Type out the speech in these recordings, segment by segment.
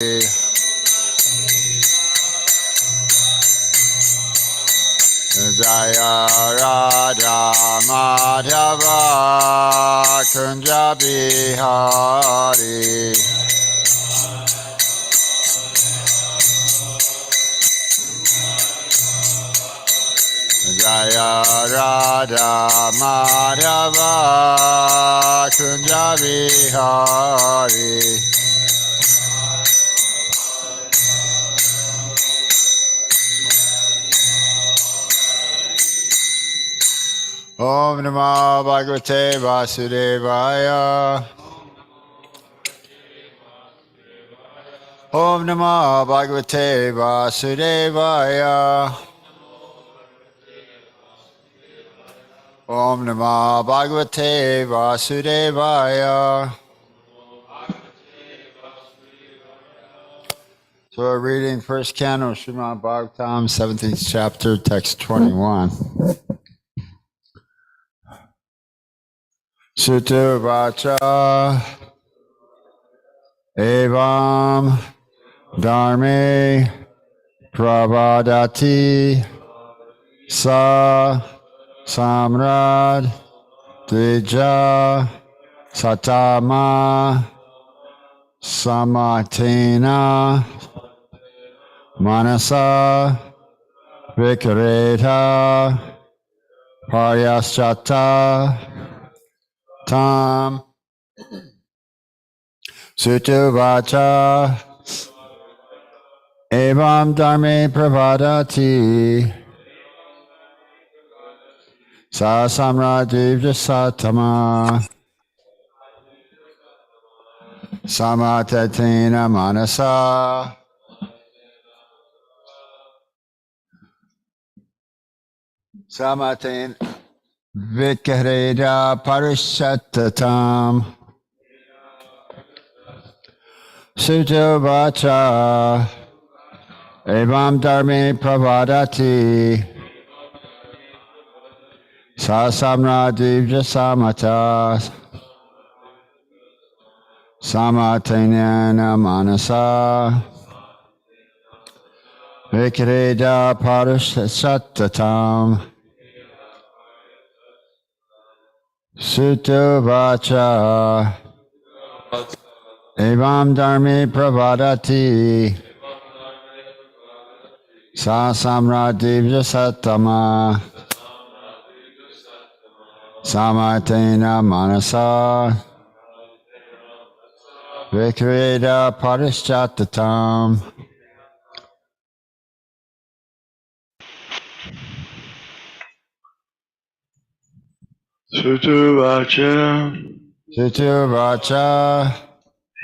Jaya Radha Madhava Kunja Bihari Jaya Radha Madhava Kunja Bihari Om Namah Bhagavate Vasudevaya Om Namah Bhagavate Vasudevaya Om Namah Bhagavate Vasudevaya. So we're reading first canto, Srimad Bhagavatam, 17th chapter, text 21. Sutta Vacha Evam Dharme Pravadati Sa Samrad Dvija Satama Samatena Manasa Vikareta Paryaschata Tam Sutta Vacha Evam Dharme Pravadati Sa Samradivya Satama Samatatena Manasa Samaten Vikareda Parishatatam Sutta Vacha Evam Dharme Pravadati Sasamra Divya Samata Samatenana Manasa Vikreda Parishatatam Sutta Vacha Evam Dharme Pravadati Sasamra Divya Satama Samatena Manasa Vikreda Parishatatam Sutta Vacha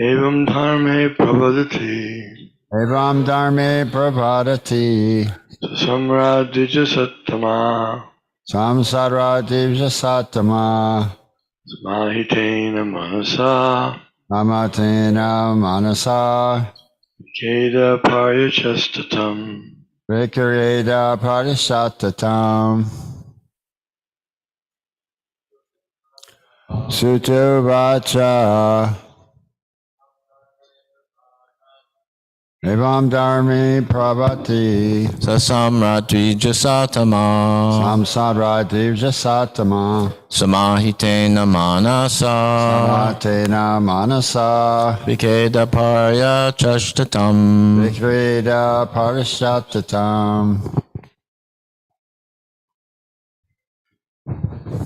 Evam Dharme Pravadati Evam Dharme Pravadati Samra Dvija Sattama Samsara Divya Satama Samahitena Manasa Amatena Manasa Keda Paryachastatam Vikareda Parishatatam Sutta Vacha Evam Dharme Pravati Sasamra Dvija Satama Samsara Divya Satama Samahitena Manasa Samatena Manasa Vikeda Parya Chashtatam Vikreda Parishatatam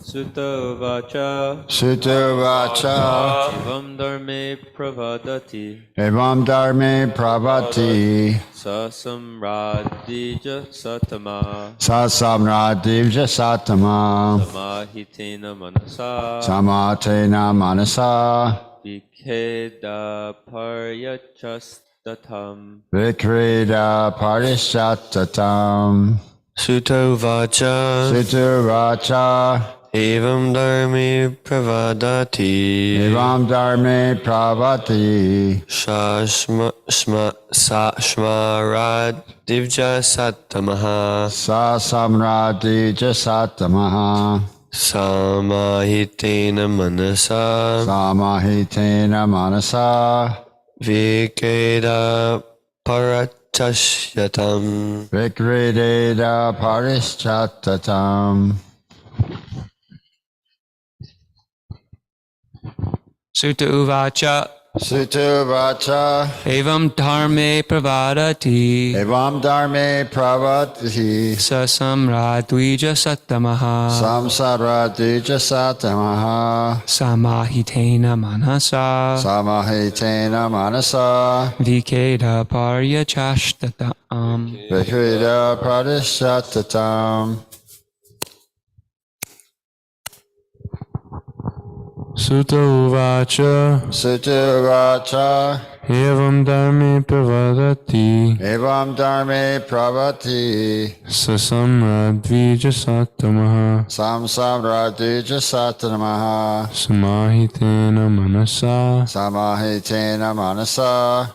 Sutta Vacha Evam Dharme Pravadati Evam Dharme Pravati Sasamradija Satama Sasamra Divya Satama Samahitena Manasa Samatena Manasa Vikeda Paryachastatam Vikreda Parishatatam Sutta Vacha Evam Dharme Pravadati Evam Dharme Pravati Shmarad Divja Satamaha Sasamra Divya Satamaha Samahitena Manasa Samahitena Manasa Vikeda parachashyatam. Vikrideta Parishchatatam. Sutta Uvacha Sutu Vacha. Evam Dharme Pravadati Evam Dharme Pravati. Sasamra Dvija Sattamaha Samsara Dija Satamaha. Samahitena Manasa Samahitena Manasa. Vikeda Parya Chashtatam Vikrita Pradishatatam. Sutta Uvacha Sutu Vacha. Evam Dharme Pravadati Evam Dharme Pravati. Sasamra Dvija Sattamaha Samsara Dija Satamaha. Samahitena Manasa Samahitena Manasa.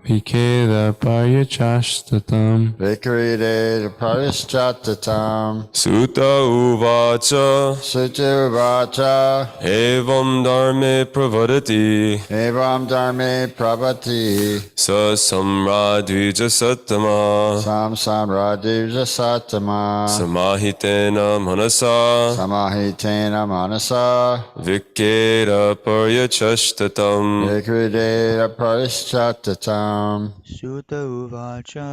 Vikeda Paryachashtatam Vikrita Pradishatatam. Sutta Uvacha Sutu Vacha. Evam Dharme Pravadati Evam Dharme Pravati. Sasamra Dvija Sattama Samsara Dija Satama. Samahitena Manasa Samahitena Manasa. Vikeda Paryachashtatam Vikrita Pradishatatam. Sutta Uvacha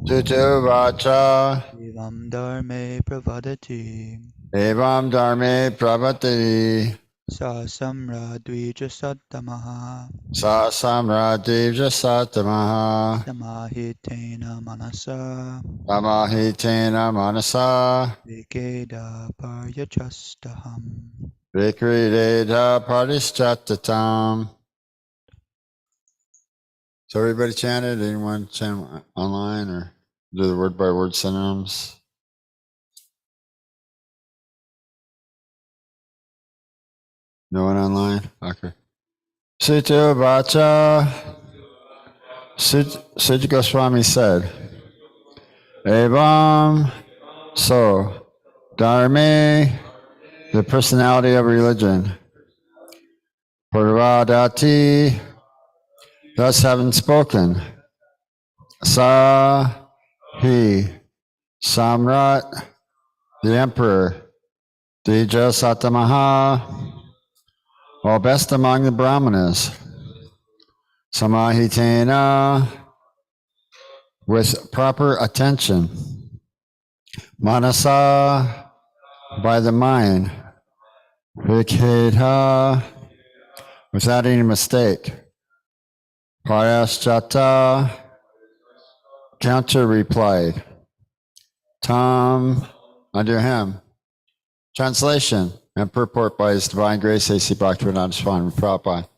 Sutu Vacha. Evam Dharme Pravadati Evam Dharme Pravati. Sasamra Dvija Sattamaha Sasamra Dija Satamaha. Samahitena Manasa Samahitena Manasa. Vikeda Paryachastaham. Vikrita Pradishatatam. So everybody chanted? Anyone chant online or do the word by word synonyms? No one online? Okay. Sutta Vacha. Sutta Goswami said, Evam, so, Dharme, the personality of religion, Parvadati, thus having spoken, Sa, he, Samrat, the emperor, Dija Satamaha, all best among the Brahmanas, Samahitena, with proper attention, Manasa, by the mind, Viketa, without any mistake, Paraschata, counter replied, Tam, under him. Translation and purport by His Divine Grace A.C. Bhaktivinoda Swami Prabhupada.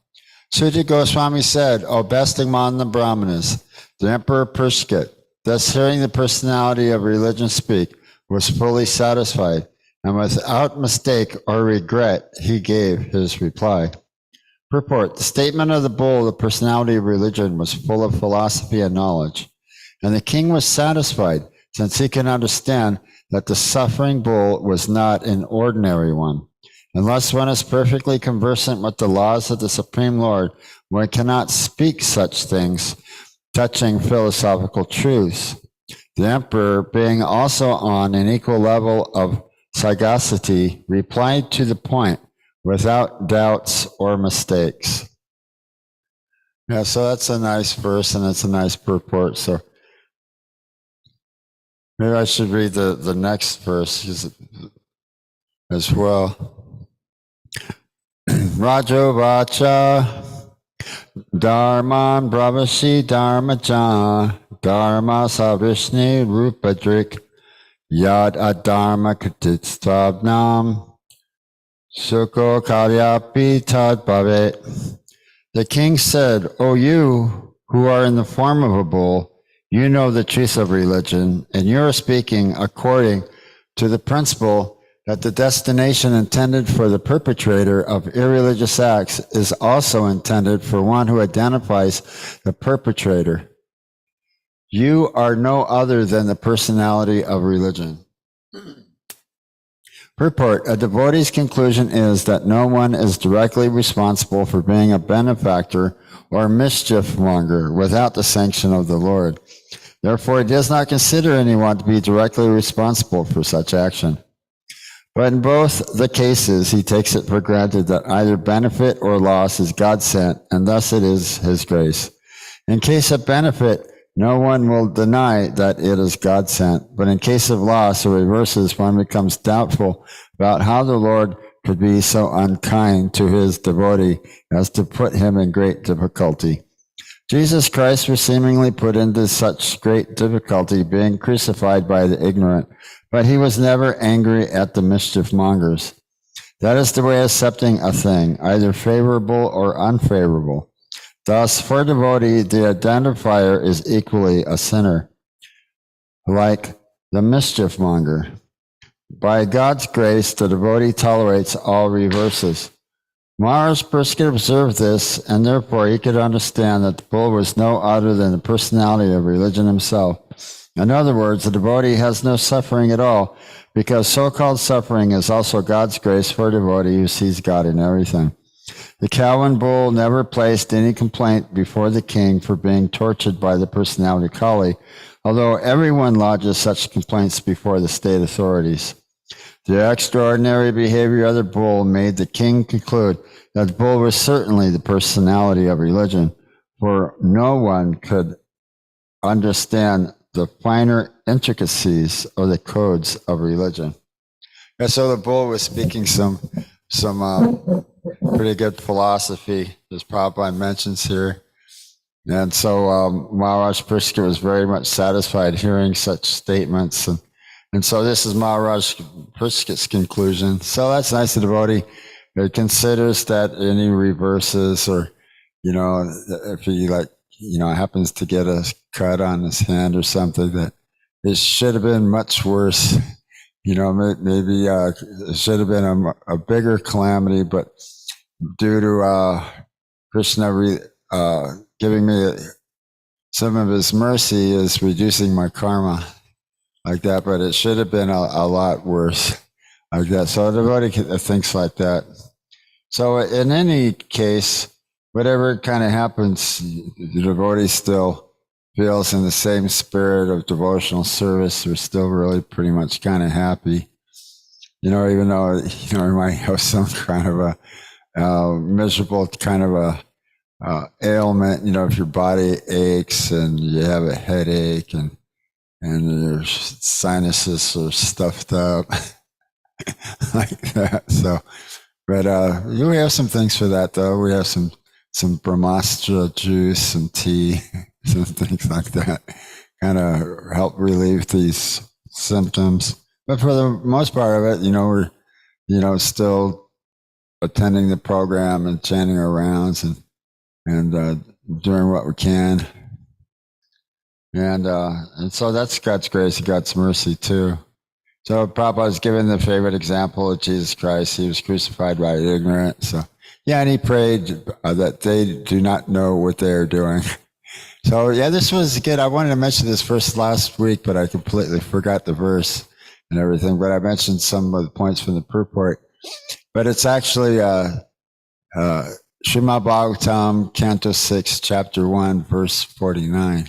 Sutta Goswami said, O best among the Brahmanas, the Emperor Prishkit, thus hearing the personality of religion speak, was fully satisfied, and without mistake or regret, he gave his reply. Purport, the statement of the bull, the personality of religion, was full of philosophy and knowledge, and the king was satisfied, since he can understand that the suffering bull was not an ordinary one. Unless one is perfectly conversant with the laws of the Supreme Lord, one cannot speak such things touching philosophical truths. The emperor, being also on an equal level of sagacity, replied to the point without doubts or mistakes. Yeah, so that's a nice verse and it's a nice purport. So maybe I should read the next verse as well. Rajovacha Dharman Bravashi Dharmajan Dharma Savishni Rupadrik Yad Adharma Katitstavnam Sukho Karyapi Tad Bhavet. The king said, O you who are in the form of a bull, you know the truth of religion, and you are speaking according to the principle that the destination intended for the perpetrator of irreligious acts is also intended for one who identifies the perpetrator. You are no other than the personality of religion. Purport: a devotee's conclusion is that no one is directly responsible for being a benefactor or mischief monger without the sanction of the Lord. Therefore, he does not consider anyone to be directly responsible for such action. But in both the cases, he takes it for granted that either benefit or loss is God sent, and thus it is his grace. In case of benefit, no one will deny that it is God sent, but in case of loss or reverses, one becomes doubtful about how the Lord could be so unkind to his devotee as to put him in great difficulty. Jesus Christ was seemingly put into such great difficulty being crucified by the ignorant, but he was never angry at the mischief mongers. That is the way of accepting a thing, either favorable or unfavorable. Thus, for devotee, the identifier is equally a sinner, like the mischief monger. By God's grace, the devotee tolerates all reverses. Maharaj Prabhu observed this, and therefore he could understand that the bull was no other than the personality of religion himself. In other words, the devotee has no suffering at all, because so-called suffering is also God's grace for a devotee who sees God in everything. The cow and bull never placed any complaint before the king for being tortured by the personality Kali, although everyone lodges such complaints before the state authorities. The extraordinary behavior of the bull made the king conclude that the bull was certainly the personality of religion, for no one could understand the finer intricacies of the codes of religion. And so the bull was speaking some pretty good philosophy, as Prabhupada mentions here. And so Maharaj Prishka was very much satisfied hearing such statements. And so this is Maharaj Prishka's conclusion. So that's nice. The devotee considers that any reverses or, if he happens to get a cut on his hand or something, that it should have been much worse. Maybe it should have been a bigger calamity, but due to Krishna giving me some of his mercy is reducing my karma like that, but it should have been a lot worse like that. So the devotee thinks like that. So in any case, whatever kind of happens, the devotee still feels in the same spirit of devotional service. We're still really pretty much kind of happy, even though, you might have some kind of a miserable kind of a ailment, if your body aches and you have a headache and your sinuses are stuffed up like that. So, but we have some things for that though. We have some Brahmastra juice, some tea, some things like that, kind of help relieve these symptoms. But for the most part of it, we're, still attending the program and chanting our rounds and doing what we can. And so that's God's grace and God's mercy too. So Prabhupada was given the favorite example of Jesus Christ. He was crucified by the ignorant. So yeah, and he prayed that they do not know what they are doing. So yeah, this was good. I wanted to mention this verse last week, but I completely forgot the verse and everything. But I mentioned some of the points from the purport. But it's actually Srimad Bhagavatam, Canto 6, Chapter 1, verse 49.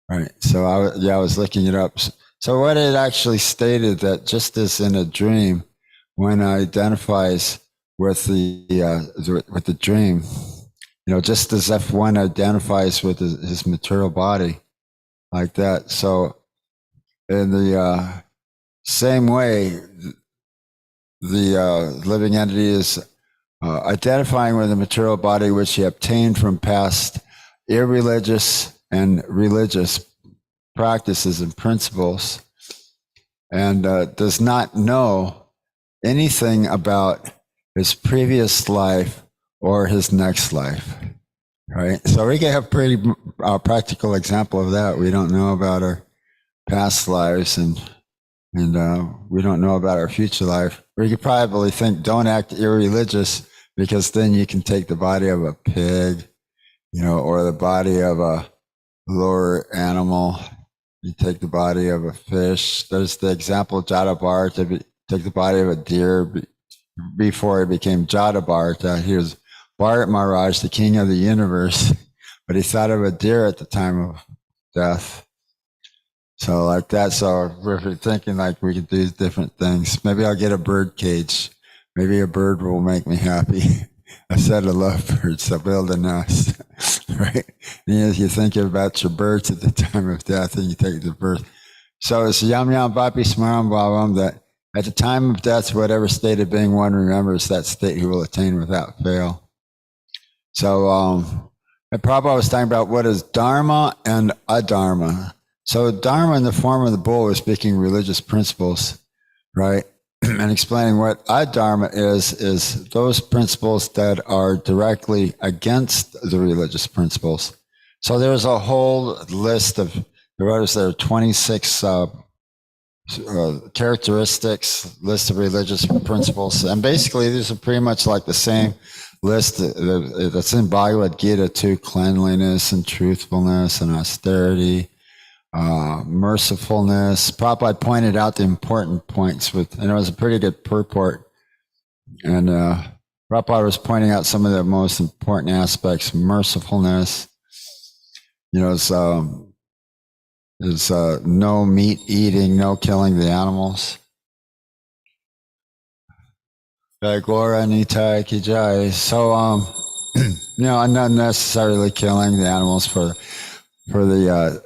Right. So I was looking it up. So what it actually stated that just as in a dream, one identifies with the dream, just as if one identifies with his material body, like that. So in the same way, the living entity is identifying with the material body which he obtained from past irreligious and religious practices and principles, and does not know anything about his previous life or his next life, right? So we can have pretty practical example of that. We don't know about our past lives, and we don't know about our future life. Or you could probably think, don't act irreligious, because then you can take the body of a pig, or the body of a lower animal. You take the body of a fish. There's the example of Jadabar took the body of a deer before he became Jada Bharata. He was Bharat Maharaj, the king of the universe, but he thought of a deer at the time of death. So like that. So we're thinking like we could do different things. Maybe I'll get a bird cage. Maybe a bird will make me happy. I said I love birds, so build a nest, right? And you think about your birds at the time of death, and you take the birth. So it's yam yam vapi smaram bhavam, that at the time of death, whatever state of being one remembers, that state he will attain without fail. So, and Prabhupada was talking about what is dharma and adharma. So dharma in the form of the bull is speaking religious principles, right? And explaining what adharma is those principles that are directly against the religious principles. So there's a whole list of, there are 26 characteristics, list of religious principles. And basically these are pretty much like the same list that's in Bhagavad Gita too: cleanliness and truthfulness and austerity, mercifulness. Prabhupada pointed out the important points and it was a pretty good purport. And Prabhupada was pointing out some of the most important aspects. Mercifulness, is no meat eating, no killing the animals. Gora Nitai Ki Jai. So, not necessarily killing the animals for the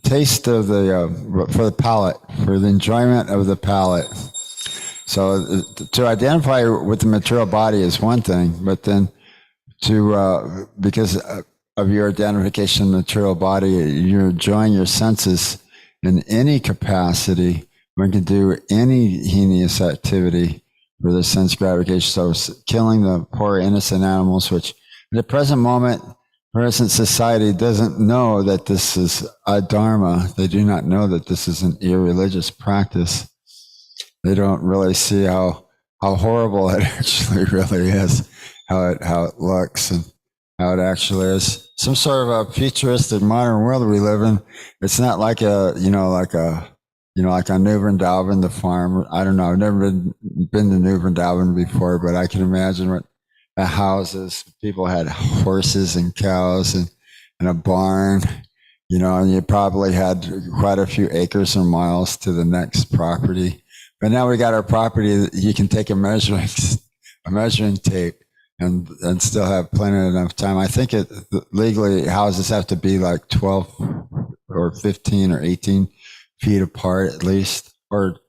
taste of for the palate, for the enjoyment of the palate. So to identify with the material body is one thing, but then because of your identification of the material body, you're enjoying your senses in any capacity. One can do any heinous activity for the sense gratification. So killing the poor innocent animals, which in the present moment, present society doesn't know that this is a dharma. They do not know that this is an irreligious practice. They don't really see how horrible it actually really is, how it looks, and how it actually is. Some sort of a futuristic modern world we live in. It's not like like on New Vrindavan, the farm. I don't know. I've never been to New Vrindavan before, but I can imagine what the houses. People had horses and cows and a barn, and you probably had quite a few acres or miles to the next property. But now we got our property that you can take a measuring tape and still have plenty enough time. I think legally houses have to be like 12 or 15 or 18 feet apart at least, or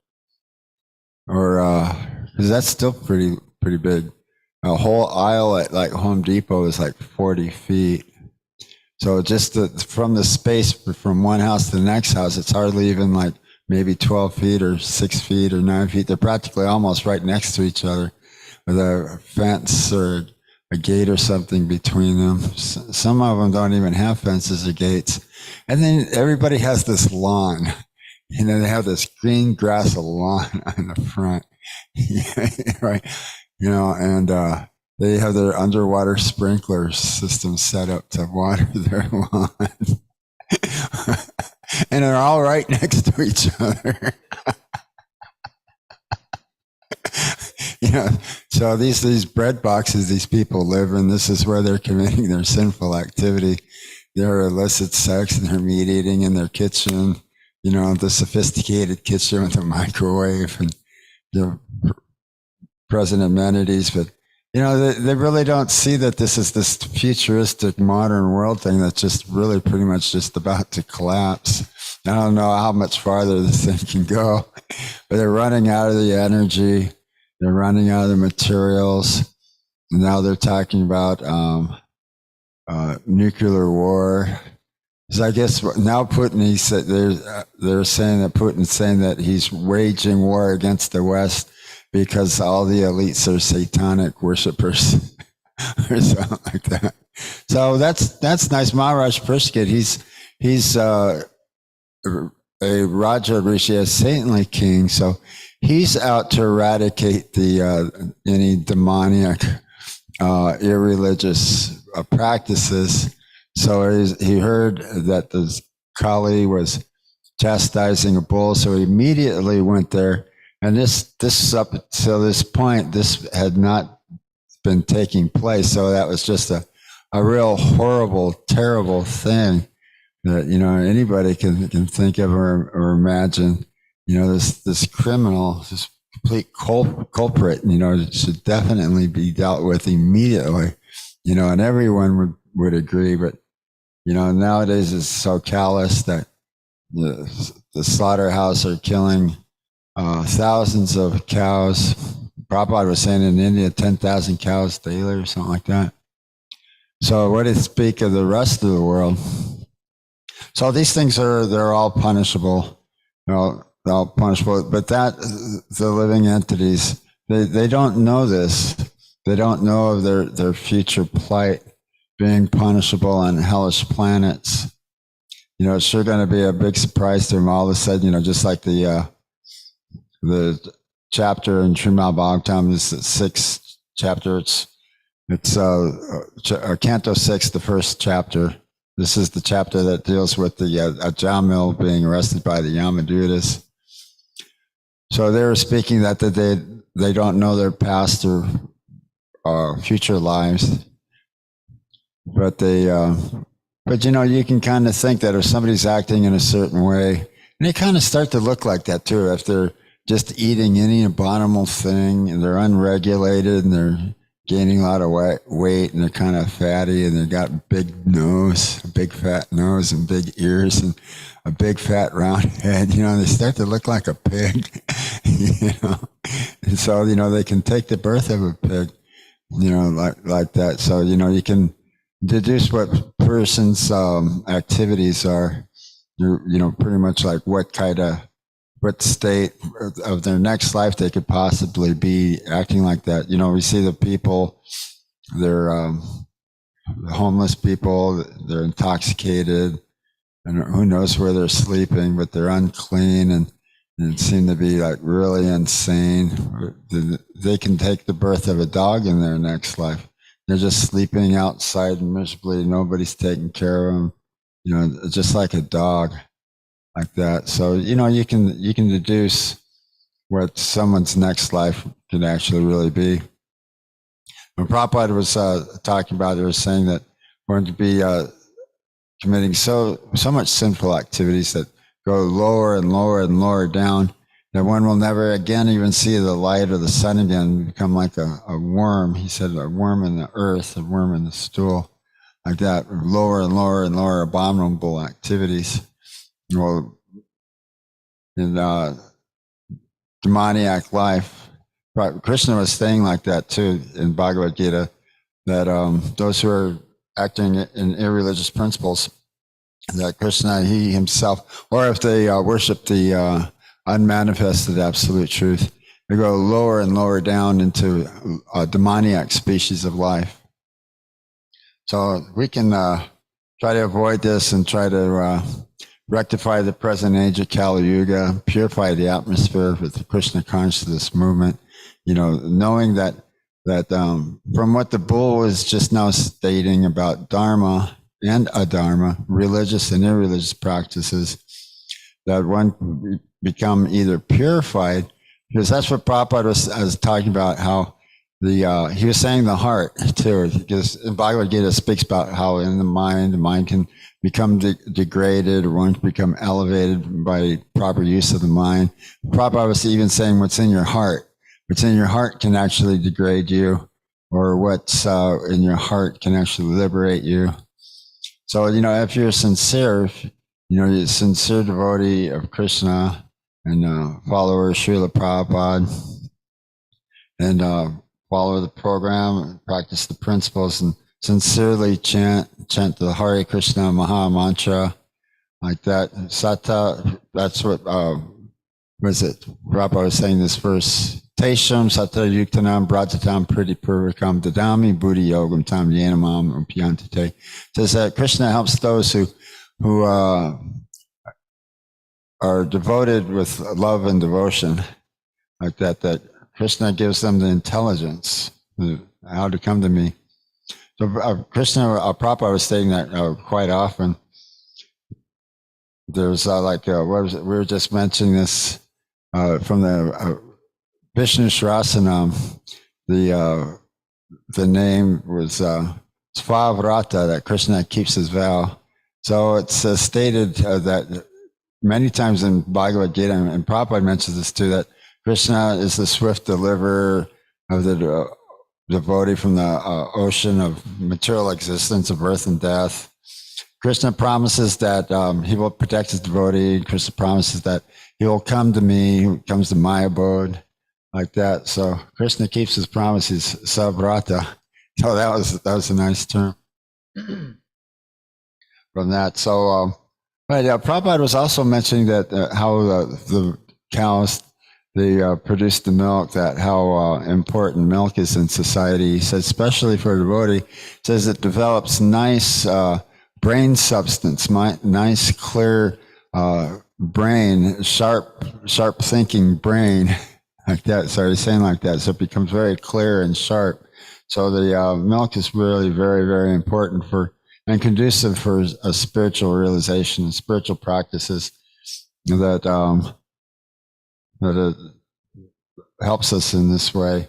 because that's still pretty big. A whole aisle at like Home Depot is like 40 feet. So just from the space from one house to the next house, it's hardly even like maybe 12 feet or 6 feet or 9 feet. They're practically almost right next to each other with a fence or a gate or something between them. Some of them don't even have fences or gates. And then everybody has this lawn. They have this green grass lawn on the front, right? And they have their underwater sprinkler system set up to water their lawn. And they're all right next to each other. So these bread boxes these people live in, this is where they're committing their sinful activity, their illicit sex and their meat eating in their kitchen, the sophisticated kitchen with a microwave and the present amenities. But, they really don't see that this is this futuristic modern world thing that's just really pretty much just about to collapse. I don't know how much farther this thing can go, but they're running out of the energy. They're running out of the materials. And now they're talking about nuclear war. So I guess now Putin, he said they're saying that Putin's saying that he's waging war against the West because all the elites are satanic worshipers or something like that. So that's nice. Maharaj Prishkit, he's a Raja Rishi, a saintly king. So he's out to eradicate any demoniac, irreligious practices. So he heard that the Kali was chastising a bull, so he immediately went there And this up until this point, this had not been taking place. So that was just a real horrible, terrible thing that, anybody can think of or imagine. This criminal, this complete culprit, should definitely be dealt with immediately, and everyone would agree. But, nowadays it's so callous that the slaughterhouse are killing thousands of cows. Prabhupada was saying in India, 10,000 cows daily or something like that. So what did it speak of the rest of the world? So these things they're all punishable. They're all punishable. But the living entities, they don't know this. They don't know of their future plight being punishable on hellish planets. It's sure going to be a big surprise to them all of a sudden, just like the chapter in Srimad Bhagavatam, this is the 6th chapter. It's Canto 6, the first chapter. This is the chapter that deals with the Ajamil being arrested by the Yamadutas. So they were speaking that they don't know their past or future lives, but you can kind of think that if somebody's acting in a certain way, and they kind of start to look like that too, if they're just eating any abominable thing and they're unregulated and they're gaining a lot of weight and they're kind of fatty and they've got a big fat nose and big ears and a big fat round head, they start to look like a pig, and so, they can take the birth of a pig, like that. So, you can deduce what person's activities are, pretty much like what state of their next life they could possibly be acting like that. We see the people, they're homeless people, they're intoxicated, and who knows where they're sleeping, but they're unclean and seem to be like really insane. They can take the birth of a dog in their next life. They're just sleeping outside miserably. Nobody's taking care of them, just like a dog, like that. So, you can deduce what someone's next life could actually really be. When Prabhupada was talking about it, he was saying that we're going to be committing so much sinful activities that go lower and lower and lower down, that one will never again even see the light of the sun again, become like a worm. He said a worm in the earth, a worm in the stool, like that, lower and lower and lower abominable activities. Well, in demoniac life, Krishna was saying like that too in Bhagavad Gita, that those who are acting in irreligious principles, that Krishna, he himself, or if they worship the unmanifested absolute truth, they go lower and lower down into a demoniac species of life. So we can try to avoid this and try to rectify the present age of Kali Yuga, purify the atmosphere with the Krishna consciousness movement, knowing that from what the bull was just now stating about Dharma and Adharma, religious and irreligious practices, that one become either purified, because that's what Prabhupada was talking about, how he was saying the heart too, because in Bhagavad Gita speaks about how in the mind can become degraded, or one can become elevated by proper use of the mind. Prabhupada was even saying what's in your heart. What's in your heart can actually degrade you, or what's in your heart can actually liberate you. So, if you're sincere, you're a sincere devotee of Krishna and follower of Srila Prabhupada, and follow the program and practice the principles and sincerely chant the Hare Krishna Maha Mantra, like that. Sata, that's what, was it? Prabhupada was saying this verse, Tesham Sata Yuktanam Bratatam Priti Purvikam Dadami Buddhi Yogam Tam Yenamam Upyantate. Says that Krishna helps those who are devoted with love and devotion, like that Krishna gives them the intelligence how to come to me. So Krishna, Prabhupada was stating that quite often. There's what was it? We were just mentioning this from the Vishnu Shrasanam, the name was Svavrata, that Krishna keeps his vow. So it's stated that many times in Bhagavad Gita, and Prabhupada mentions this too, that Krishna is the swift deliverer of the devotee from the ocean of material existence, of birth and death. Krishna promises that he will protect his devotee. Krishna promises that he will come to me, he comes to my abode, like that. So Krishna keeps his promises, Savrata. So that was a nice term from that. So, but Prabhupada was also mentioning that how the cows, they produce the milk, that how important milk is in society. He says, especially for a devotee, says it develops nice brain substance, nice, clear brain, sharp thinking brain, like that. So he's saying like that. So it becomes very clear and sharp. So the milk is really very, very important for and conducive for a spiritual realization and spiritual practices that it helps us in this way.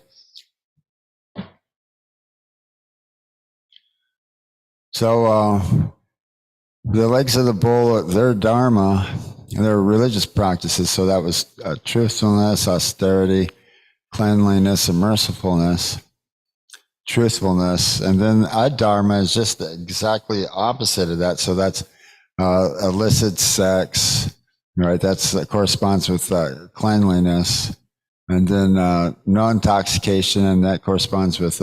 So the legs of the bull, their dharma, their religious practices. So that was truthfulness, austerity, cleanliness, and mercifulness. Truthfulness, and then adharma is just exactly opposite of that. So that's illicit sex, right? That corresponds with cleanliness, and then no intoxication, and that corresponds with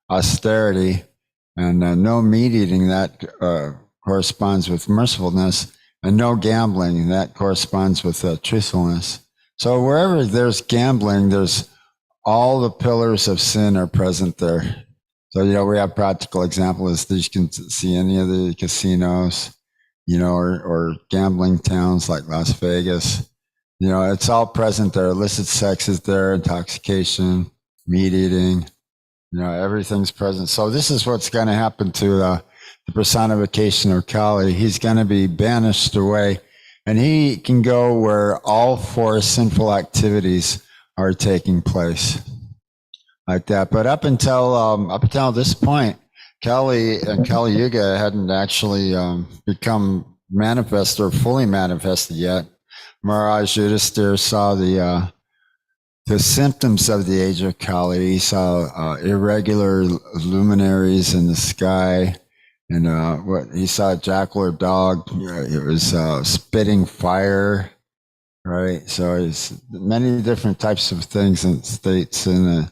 austerity, and no meat eating, that corresponds with mercifulness, and no gambling, that corresponds with truthfulness. So wherever there's gambling, there's all the pillars of sin are present there. So, we have practical examples. You can see any of the casinos, or gambling towns like Las Vegas. It's all present there. Illicit sex is there, intoxication, meat eating, everything's present. So this is what's going to happen to the personification of Kali. He's going to be banished away, and he can go where all four sinful activities are taking place, like that. But up until this point, Kali and Kali Yuga hadn't actually become manifest or fully manifested yet. Maharaj Yudhisthira saw the symptoms of the age of Kali. He saw irregular luminaries in the sky, and what he saw, a jackal or dog. It was spitting fire. Right, so it's many different types of things and states in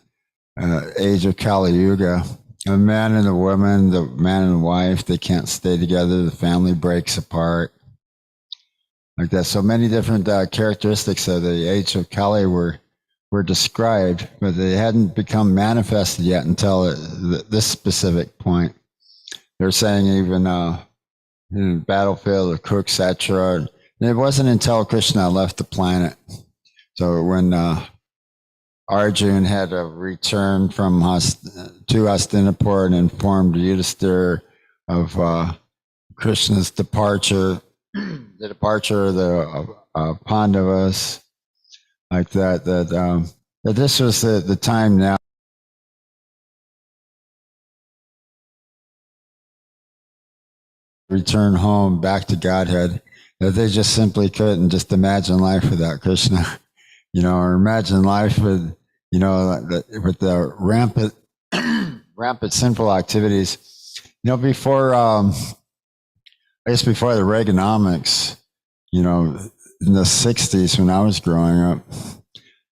the age of Kali Yuga. A man and a woman, the man and the wife, they can't stay together. The family breaks apart, like that. So many different characteristics of the age of Kali were described, but they hadn't become manifested yet until this specific point. They're saying even in the battlefield of Kurukshetra. It wasn't until Krishna left the planet. So when Arjuna had to return to Hastinapur and informed Yudhisthira of Krishna's departure, the departure of the Pandavas, like that this was the time now. Return home back to Godhead. That they just simply couldn't just imagine life without Krishna, or imagine life with, with the rampant sinful activities. Before, I guess before the Reaganomics, in the 60s when I was growing up,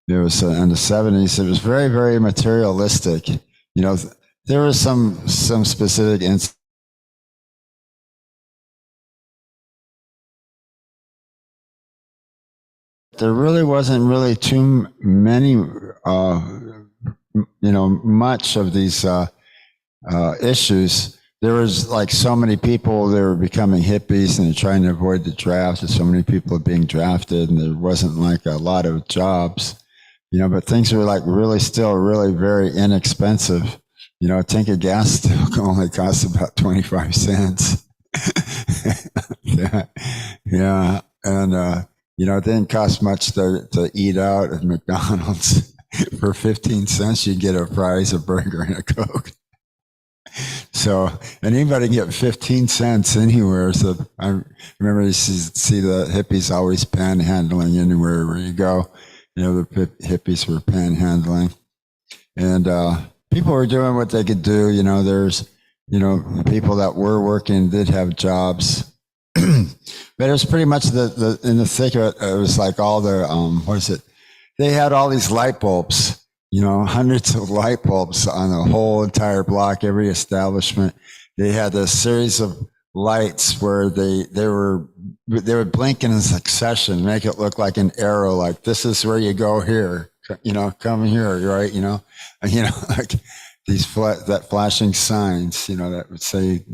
it was in the 70s, it was very, very materialistic. There was some specific instances. There really wasn't really too many, much of these issues. There was like so many people, they were becoming hippies and they're trying to avoid the draft. And so many people are being drafted, and there wasn't like a lot of jobs, but things were like really still really very inexpensive. A tank of gas still only costs about 25 cents. Yeah. And, it didn't cost much to eat out at McDonald's. For 15 cents, you get a fries, a burger, and a Coke. So, and anybody can get 15 cents anywhere. So I remember you see the hippies always panhandling anywhere where you go. The hippies were panhandling. And people were doing what they could do. There's, people that were working did have jobs. But it was pretty much in the thick of it, it was like all the, they had all these light bulbs. Hundreds of light bulbs on the whole entire block, every establishment. They had a series of lights where they would blink in succession, make it look like an arrow, like this is where you go here, come here, right? Like these that flashing signs, that would say,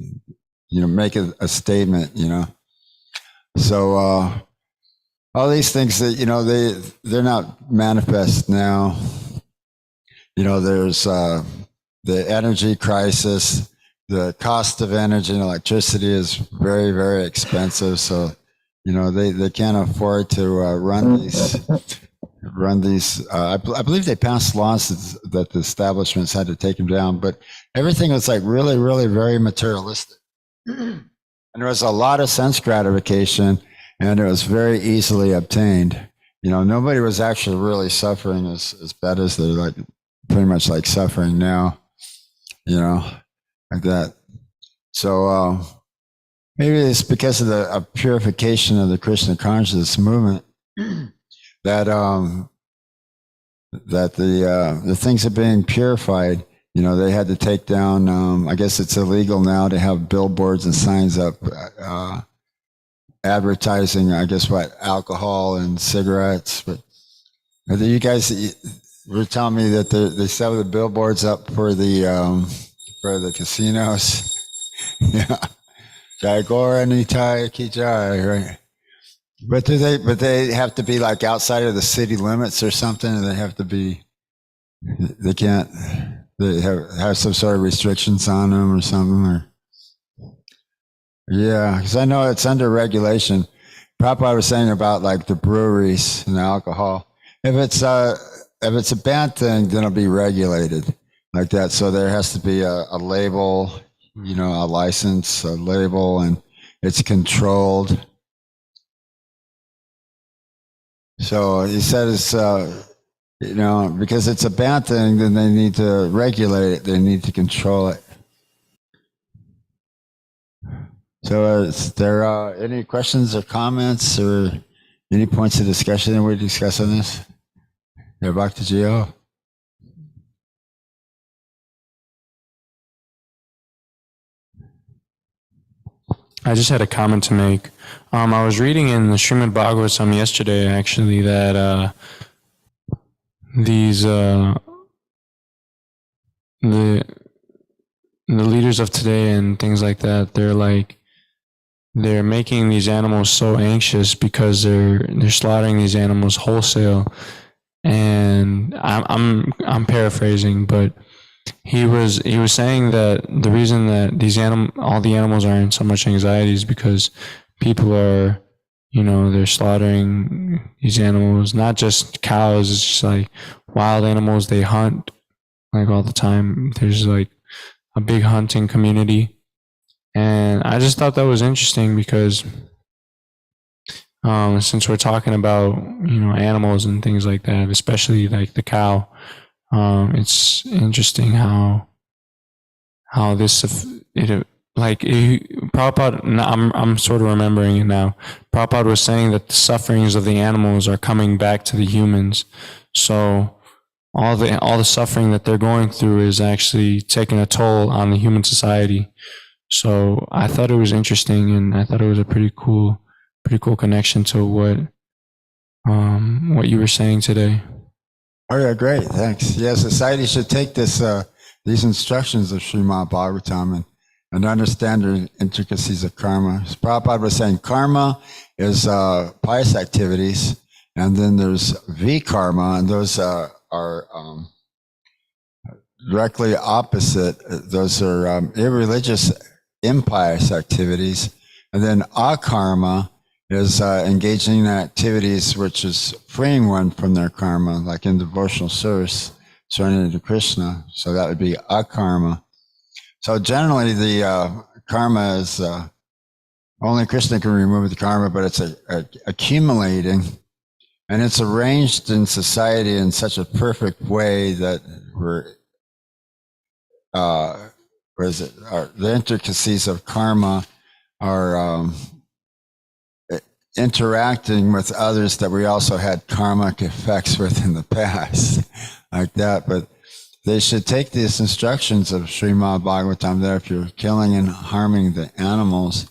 make a statement, So all these things that, they're not manifest now. There's the energy crisis. The cost of energy and electricity is very, very expensive. So, they can't afford to run these. I believe they passed laws that the establishments had to take them down. But everything was like really, really very materialistic. And there was a lot of sense gratification, and it was very easily obtained. Nobody was actually really suffering as bad as they're like pretty much like suffering now, like that. So maybe it's because of the purification of the Krishna consciousness movement that the things are being purified. They had to take down. I guess it's illegal now to have billboards and signs up advertising. I guess alcohol and cigarettes. But you guys were telling me that they set the billboards up for the casinos. Yeah, Jai Gora Nitai Ki Jai, right? But they have to be like outside of the city limits or something, and they have to be. They can't. They have some sort of restrictions on them or something, or. Yeah, because I know it's under regulation. Prabhupada was saying about like the breweries and the alcohol. If it's a bad thing, then it'll be regulated like that. So there has to be a label, a license, a label, and it's controlled. So he said it's, because it's a bad thing, then they need to regulate it. They need to control it. So is there any questions or comments or any points of discussion that we discuss on this? Yeah, Bhakti Gio. I just had a comment to make. I was reading in the Srimad Bhagavatam yesterday, actually, that these the leaders of today and things like that, they're making these animals so anxious because they're slaughtering these animals wholesale. And I'm paraphrasing, but he was saying that the reason that all the animals are in so much anxiety is because people are, they're slaughtering these animals, not just cows. It's just like wild animals. They hunt like all the time. There's like a big hunting community, and I just thought that was interesting because since we're talking about animals and things like that, especially like the cow, it's interesting how this Prabhupada. I'm sort of remembering it now. Prabhupada was saying that the sufferings of the animals are coming back to the humans, so all the suffering that they're going through is actually taking a toll on the human society. So I thought it was interesting, and I thought it was a pretty cool connection to what you were saying today. Oh yeah, great, thanks. Yeah, society should take these instructions of Srimad Bhagavatam and understand the intricacies of karma. As Prabhupada was saying, karma is pious activities, and then there's vikarma, and those are directly opposite. Those are irreligious, impious activities. And then akarma is engaging in activities which is freeing one from their karma, like in devotional service, surrendering to Krishna. So that would be akarma. So generally, the karma is only Krishna can remove the karma, but it's accumulating, and it's arranged in society in such a perfect way that the intricacies of karma are interacting with others that we also had karmic effects with in the past, like that. But they should take these instructions of Srimad Bhagavatam that if you're killing and harming the animals,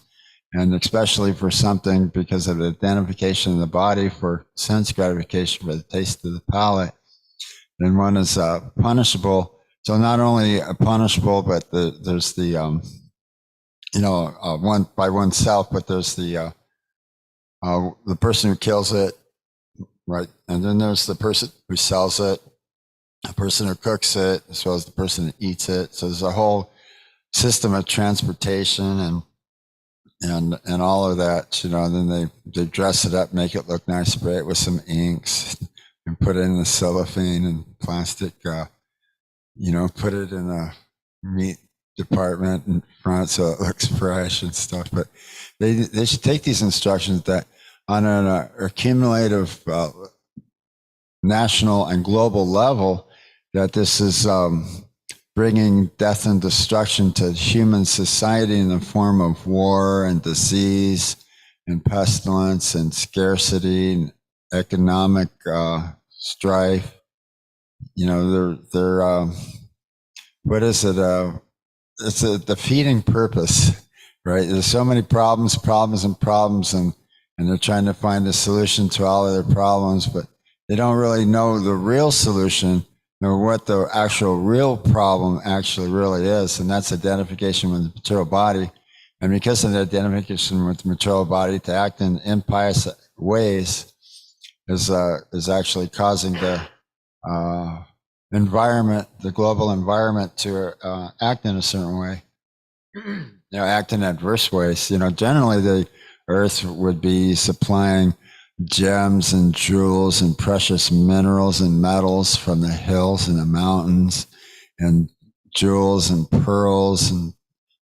and especially for something because of the identification of the body for sense gratification, for the taste of the palate, then one is punishable. So not only punishable, but there's the, one by oneself, but there's the person who kills it, right? And then there's the person who sells it, the person who cooks it, as well as the person who eats it. So there's a whole system of transportation and all of that, and then they dress it up, make it look nice, spray it with some inks, and put it in the cellophane and plastic, put it in a meat department in front so it looks fresh and stuff. But they should take these instructions that on an accumulative national and global level, that this is bringing death and destruction to human society in the form of war and disease and pestilence and scarcity and economic strife. They're what is it? It's a defeating purpose, right? There's so many problems, and they're trying to find a solution to all of their problems, but they don't really know the real solution or what the actual real problem actually really is, and that's identification with the material body. And because of the identification with the material body, to act in impious ways is actually causing the environment, the global environment, to act in a certain way. Act in adverse ways. Generally the earth would be supplying gems and jewels and precious minerals and metals from the hills and the mountains, and jewels and pearls and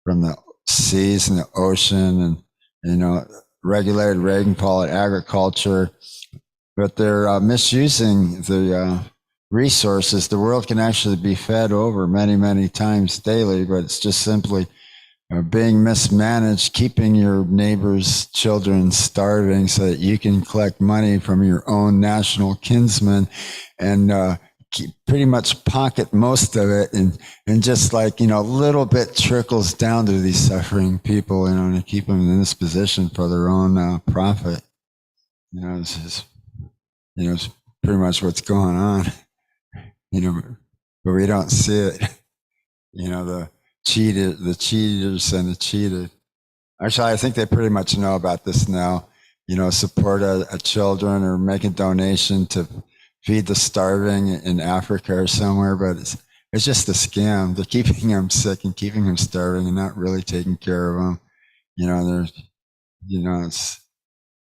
from the seas and the ocean, and regulated rainfall and agriculture. But they're misusing the resources. The world can actually be fed over many, many times daily, but it's just simply being mismanaged, keeping your neighbor's children starving so that you can collect money from your own national kinsmen and pretty much pocket most of it, and just little bit trickles down to these suffering people, to keep them in this position for their own profit. It's pretty much what's going on, but we don't see it. The cheaters and the cheated. Actually, I think they pretty much know about this now. Support a children or make a donation to feed the starving in Africa or somewhere, but it's just a scam. They're keeping them sick and keeping them starving and not really taking care of them. It's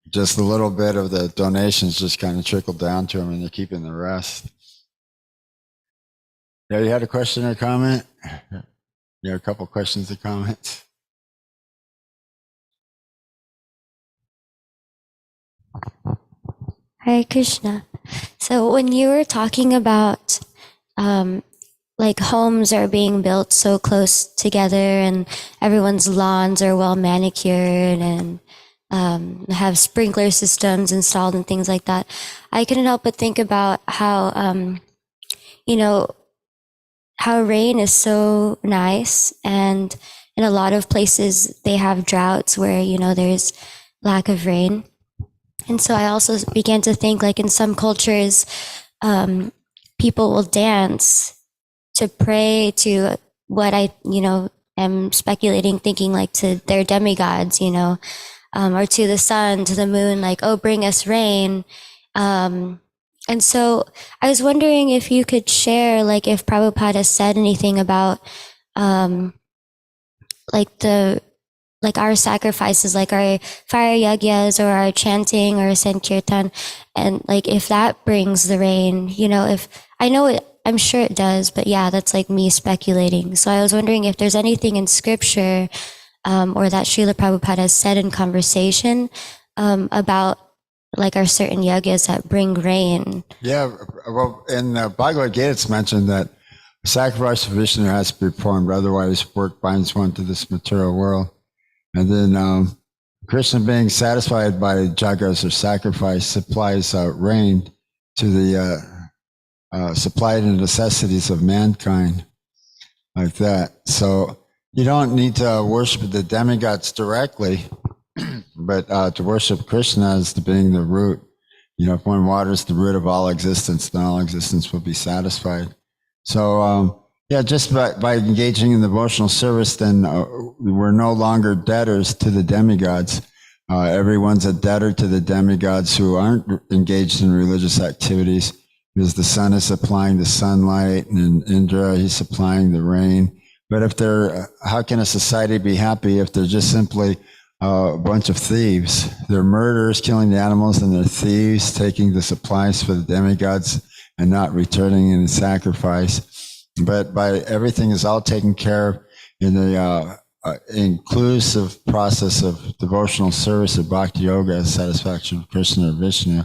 just a little bit of the donations just kind of trickle down to them, and they're keeping the rest. Yeah, you had a question or comment? A couple questions or comments. Hare Krishna. So when you were talking about homes are being built so close together and everyone's lawns are well manicured and have sprinkler systems installed and things like that, I couldn't help but think about how how rain is so nice, and in a lot of places they have droughts where there's lack of rain. And so I also began to think, in some cultures, people will dance to pray to what I am speculating, thinking to their demigods, or to the sun, to the moon, oh, bring us rain. And so I was wondering if you could share, if Prabhupada said anything about, the like our sacrifices, like our fire yagyas or our chanting or sankirtan, and like if that brings the rain, if I know it, I'm sure it does, but yeah, that's like me speculating. So I was wondering if there's anything in scripture or that Srila Prabhupada has said in conversation about like our certain yagyas that bring rain. Yeah, well, in the Bhagavad Gita, it's mentioned that sacrifice of Vishnu has to be performed, otherwise work binds one to this material world. And then Krishna, being satisfied by jagas or sacrifice, supplies rain to the supply the necessities of mankind, like that. So you don't need to worship the demigods directly, but to worship Krishna as the being the root. If one waters the root of all existence, then all existence will be satisfied. So, just by engaging in devotional service, then we're no longer debtors to the demigods. Everyone's a debtor to the demigods who aren't engaged in religious activities, because the sun is supplying the sunlight, and Indra, he's supplying the rain. But how can a society be happy if they're just simply a bunch of thieves? They're murderers, killing the animals, and they're thieves, taking the supplies for the demigods and not returning any sacrifice. But by everything is all taken care of in the inclusive process of devotional service of bhakti yoga, satisfaction of Krishna or Vishnu.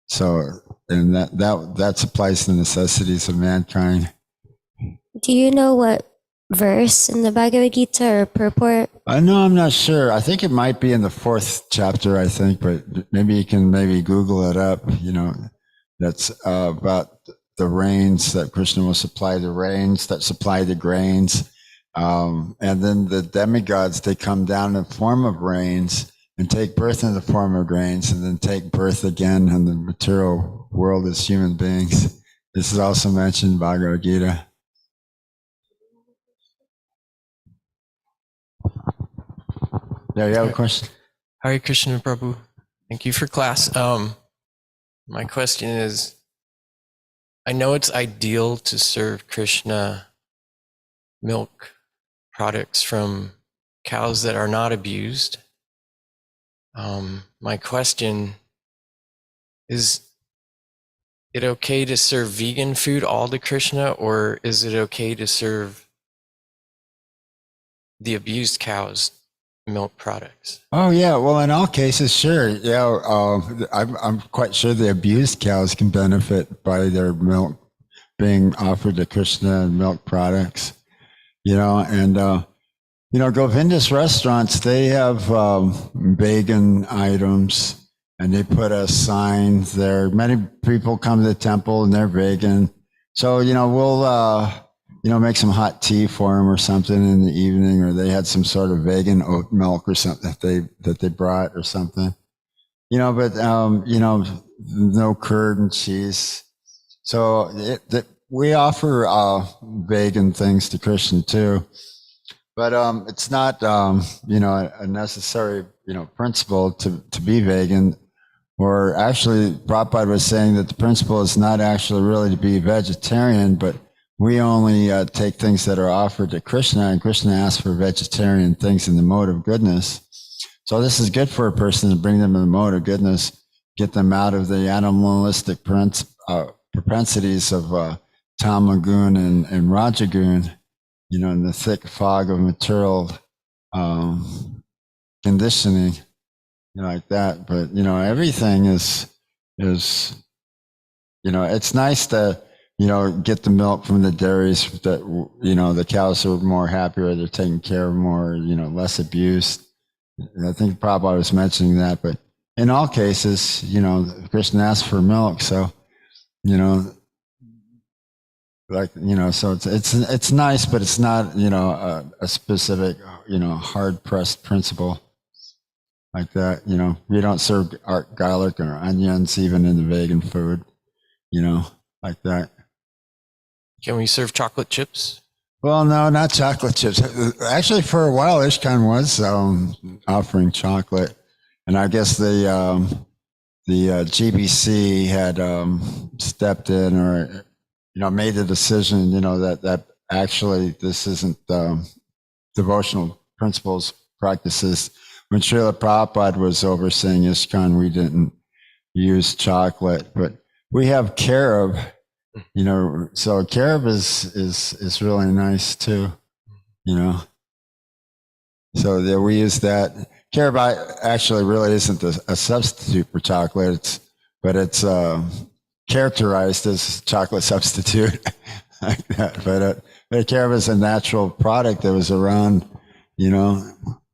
So, and that supplies the necessities of mankind. Do you know what verse in the Bhagavad Gita or purport? No, I'm not sure. I think it might be in the 4th chapter, I think, but maybe you can Google it up. That's about the rains, that Krishna will supply the rains that supply the grains. And then the demigods, they come down in the form of rains and take birth in the form of grains, and then take birth again in the material world as human beings. This is also mentioned in Bhagavad Gita. Yeah, you have a question? Hare Krishna Prabhu. Thank you for class. My question is, I know it's ideal to serve Krishna milk products from cows that are not abused. My question is it okay to serve vegan food all to Krishna, or is it okay to serve the abused cows milk products? Oh yeah, well in all cases, sure. Yeah, I'm quite sure the abused cows can benefit by their milk being offered to Krishna and milk products. Govinda's restaurants, they have vegan items, and they put a sign there. Many people come to the temple and they're vegan. So, we'll make some hot tea for them or something in the evening, or they had some sort of vegan oat milk or something that they brought or something. No curd and cheese. So we offer vegan things to Krishna too. But it's not, a necessary, principle to be vegan. Or actually, Prabhupada was saying that the principle is not actually really to be vegetarian, but we only take things that are offered to Krishna, and Krishna asks for vegetarian things in the mode of goodness. So this is good for a person to bring them in the mode of goodness, get them out of the animalistic propensities of tamagun and rajagun, in the thick fog of material conditioning, like that. But, everything is, it's nice to, get the milk from the dairies that, the cows are more happier, they're taken care of more, less abused. I think Prabhupada was mentioning that, but in all cases, Krishna asked for milk. So, so it's nice, but it's not, a specific, hard pressed principle like that. We don't serve garlic or onions even in the vegan food, like that. Can we serve chocolate chips? Well, no, not chocolate chips. Actually, for a while, Ishkan was offering chocolate, and I guess the GBC had stepped in, or made the decision, that actually this isn't devotional principles practices. When Srila Prabhupada was overseeing ISKCON, we didn't use chocolate, but we have carob, so carob is really nice too, So we use that. Carob actually really isn't a substitute for chocolate, but it's characterized as chocolate substitute like that. But carob is a natural product that was around,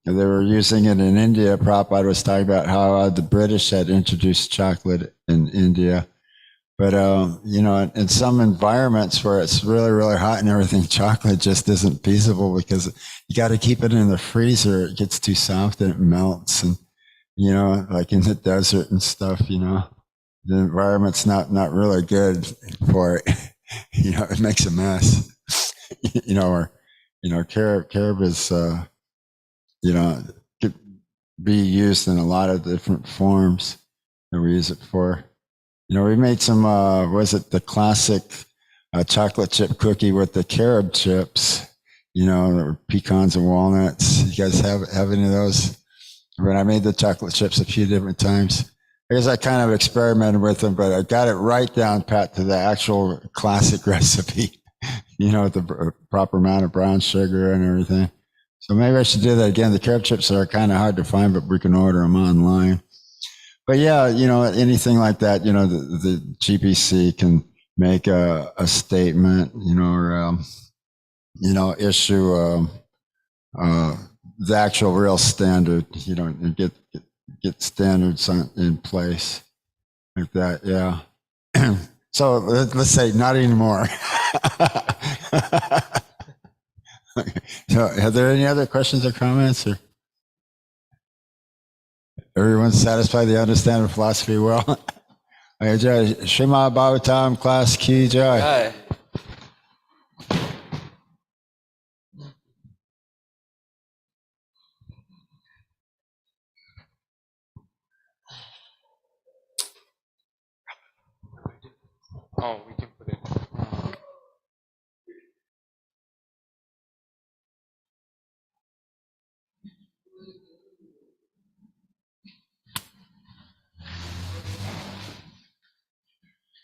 They were using it in India. Prabhupada was talking about how the British had introduced chocolate in India. But, in some environments where it's really, really hot and everything, chocolate just isn't feasible because you got to keep it in the freezer. It gets too soft and it melts. And, like in the desert and stuff, the environment's not really good for it. It makes a mess, carob is, could be used in a lot of different forms that we use it for. We made some, was it the classic chocolate chip cookie with the carob chips, pecans and walnuts. You guys have any of those? When I made the chocolate chips a few different times. I guess I kind of experimented with them, but I got it right down pat to the actual classic recipe, with the proper amount of brown sugar and everything. So maybe I should do that again. The carob chips are kind of hard to find, but we can order them online. But yeah, anything like that, the GBC can make a statement, or, issue the actual real standard, and get standards in place like that. Yeah. So let's say not anymore. So are there any other questions or comments, or everyone's satisfied they understand the philosophy well? Okay, Jai. Srimad Bhagavatam class ki jai. Oh,